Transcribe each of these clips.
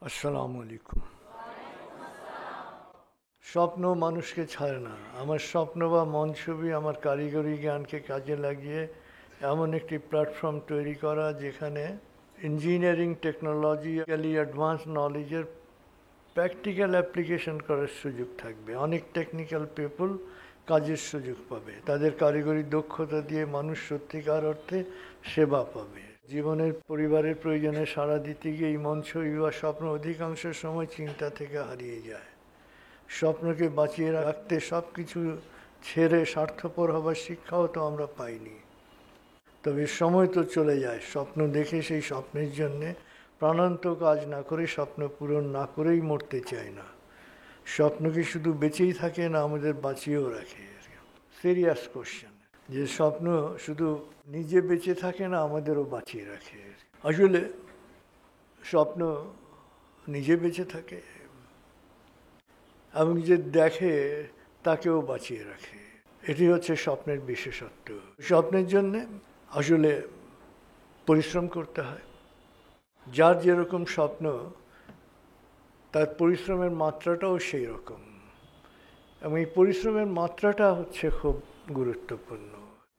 আসসালামু আলাইকুম। স্বপ্ন মানুষকে ছাড়ে না। আমার স্বপ্ন বা মন ছবি আমার কারিগরি জ্ঞানকে কাজে লাগিয়ে এমন একটি প্ল্যাটফর্ম তৈরি করা যেখানে ইঞ্জিনিয়ারিং টেকনোলজিক্যালি অ্যাডভান্স নলেজের প্র্যাকটিক্যাল অ্যাপ্লিকেশন করার সুযোগ থাকবে। অনেক টেকনিক্যাল পিপল কাজের সুযোগ পাবে, তাদের কারিগরি দক্ষতা দিয়ে মানুষ সত্যিকার অর্থে সেবা পাবে। জীবনের পরিবারের প্রয়োজনে সাড়া দিতে গিয়ে এই মন ছবি বা স্বপ্ন অধিকাংশ সময় চিন্তা থেকে হারিয়ে যায়। স্বপ্নকে বাঁচিয়ে রাখতে সব কিছু ছেড়ে স্বার্থপর হবার শিক্ষাও তো আমরা পাইনি। তবে সময় তো চলে যায়, স্বপ্ন দেখে সেই স্বপ্নের জন্যে প্রাণান্ত কাজ না করে, স্বপ্ন পূরণ না করেই মরতে চায় না। স্বপ্নকে শুধু বেঁচেই থাকে না, আমাদের বাঁচিয়েও রাখে। সিরিয়াস কোশ্চেন, যে স্বপ্ন শুধু নিজে বেঁচে থাকে না, আমাদেরও বাঁচিয়ে রাখে। আসলে স্বপ্ন নিজে বেঁচে থাকে এবং যে দেখে তাকেও বাঁচিয়ে রাখে। এটি হচ্ছে স্বপ্নের বিশেষত্ব। স্বপ্নের জন্যে আসলে পরিশ্রম করতে হয়। যার যেরকম স্বপ্ন, তার পরিশ্রমের মাত্রাটাও সেই রকম, এবং এই পরিশ্রমের মাত্রাটা হচ্ছে খুব গুরুত্বপূর্ণ,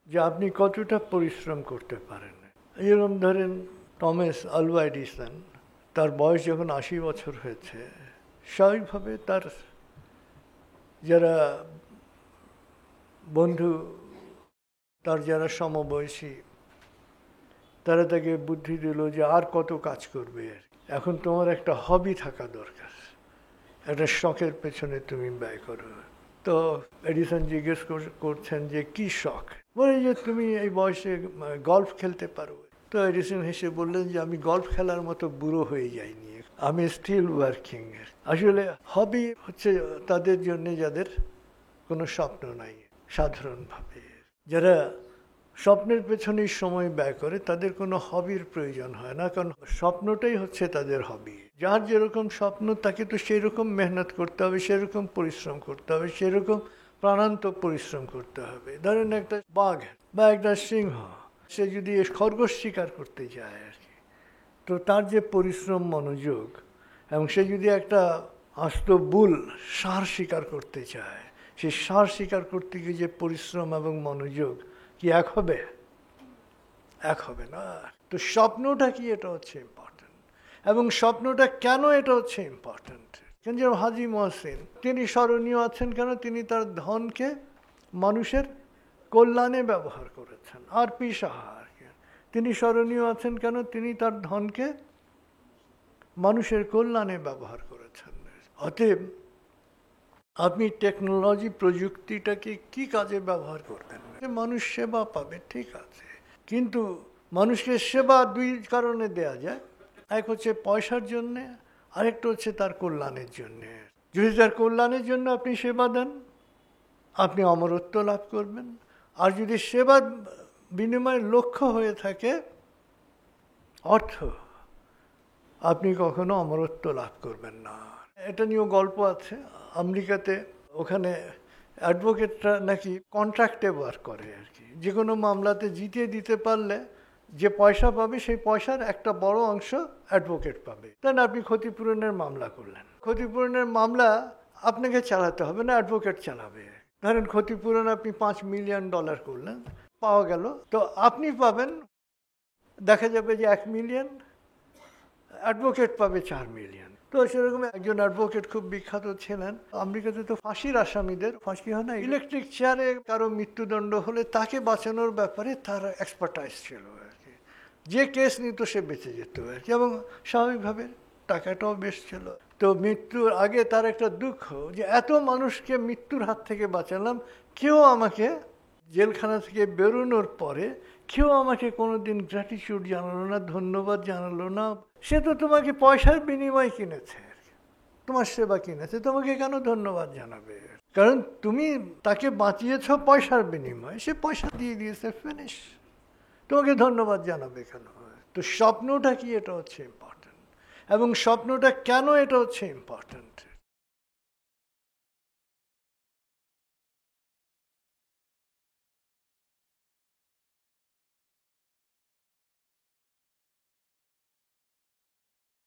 যে আপনি কতটা পরিশ্রম করতে পারেন। যেরকম ধরেন টমাস আলভা এডিসন, তার বয়স যখন 80 বছর হয়েছে, স্বাভাবিকভাবে তার যারা বন্ধু, তার যারা সমবয়সী, তারা তাকে বুদ্ধি দিল যে আর কত কাজ করবে, এখন তোমার একটা হবি থাকা দরকার, একটা শখের পেছনে তুমি ব্যয় করো। তো এডিসন জিজ্ঞেস করছেন যে কি শখ? বলে যে তুমি এই বয়সে গল্ফ খেলতে পারো। তো এডিসন হেসে বললেন যে আমি গল্ফ খেলার মতো বুড়ো হয়ে যাইনি, আমি স্টিল ওয়ার্কিং। আসলে হবি হচ্ছে তাদের জন্য যাদের কোনো স্বপ্ন নাই। সাধারণভাবে যারা স্বপ্নের পেছনেই সময় ব্যয় করে, তাদের কোনো হবির প্রয়োজন হয় না, কারণ স্বপ্নটাই হচ্ছে তাদের হবি। যার যেরকম স্বপ্ন, তাকে তো সেই রকম মেহনত করতে হবে, সেরকম পরিশ্রম করতে হবে, সেরকম প্রাণান্ত পরিশ্রম করতে হবে। ধরেন একটা বাঘ বা একটা সিংহ, সে যদি খরগোশ শিকার করতে যায় আর কি, তো তার যে পরিশ্রম, মনোযোগ, এবং সে যদি একটা আস্ত বুল ষাঁড় শিকার করতে চায়, সেই ষাঁড় শিকার করতে গিয়ে যে পরিশ্রম এবং মনোযোগ, কি এক হবে? এক হবে না। তো স্বপ্নটা কি, এটা হচ্ছে ইম্পর্টেন্ট। এবং স্বপ্নটা কেন, এটা হচ্ছে ইম্পর্টেন্ট। কেন যেমন হাজী মহসিন, তিনি স্মরণীয় আছেন কেন? তিনি তার ধনকে মানুষের কল্যাণে ব্যবহার করেছেন। আর পি সাহা, তিনি স্মরণীয় আছেন কেন? তিনি তার ধনকে মানুষের কল্যাণে ব্যবহার করেছেন। অতএব আপনি টেকনোলজি, প্রযুক্তিটাকে কি কাজে ব্যবহার করবেন? মানুষ সেবা পাবে, ঠিক আছে, কিন্তু মানুষকে সেবা দুই কারণে দেয়া যায়। এক হচ্ছে পয়সার জন্যে, আরেকটা হচ্ছে তার কল্যাণের জন্যে। যদি তার কল্যাণের জন্য আপনি সেবা দেন, আপনি অমরত্ব লাভ করবেন। আর যদি সেবা বিনিময়ের লক্ষ্য হয়ে থাকে অর্থ, আপনি কখনো অমরত্ব লাভ করবেন না। এটা নিয়েও গল্প আছে। আমেরিকাতে ওখানে অ্যাডভোকেটরা নাকি কন্ট্রাক্টে ওয়ার্ক করে আর কি। যে কোনো মামলাতে জিতিয়ে দিতে পারলে যে পয়সা পাবে, সেই পয়সার একটা বড় অংশ অ্যাডভোকেট পাবে। তাই না? আপনি ক্ষতিপূরণের মামলা করলেন, ক্ষতিপূরণের মামলা আপনাকে চালাতে হবে না, অ্যাডভোকেট চালাবে। ধরেন ক্ষতিপূরণ আপনি $5 মিলিয়ন করলেন, পাওয়া গেল, তো আপনি পাবেন, দেখা যাবে যে 1 মিলিয়ন, অ্যাডভোকেট পাবে 4 মিলিয়ন। তো সেরকম একজন অ্যাডভোকেট খুব বিখ্যাত ছিলেন। আমেরিকাতে তো ফাঁসির আসামিদের ফাঁসি হয় না, ইলেকট্রিক চেয়ারে কারো মৃত্যুদণ্ড হলে তাকে বাঁচানোর ব্যাপারে তার এক্সপার্টাইজ ছিল আর কি। যে কেস নিত সে বেঁচে যেত আর কি, এবং স্বাভাবিকভাবে টাকাটাও বেশ ছিল। তো মৃত্যুর আগে তার একটা দুঃখ, যে এত মানুষকে মৃত্যুর হাত থেকে বাঁচালাম, কেউ আমাকে জেলখানা থেকে বেরোনোর পরে কেউ আমাকে কোনোদিন গ্র্যাটিটিউড জানালো না, ধন্যবাদ জানালো না। সে তো তোমাকে পয়সার বিনিময় কিনেছে, তোমার সেবা কিনেছে, তোমাকে কেন ধন্যবাদ জানাবে? কারণ তুমি তাকে বাঁচিয়েছ পয়সার বিনিময়ে, সে পয়সা দিয়ে দিয়েছে, ফিনিশ। তোমাকে ধন্যবাদ জানাবে কেন? তো স্বপ্নটা কি, এটা হচ্ছে ইম্পর্টেন্ট। এবং স্বপ্নটা কেন, এটা হচ্ছে ইম্পর্টেন্ট।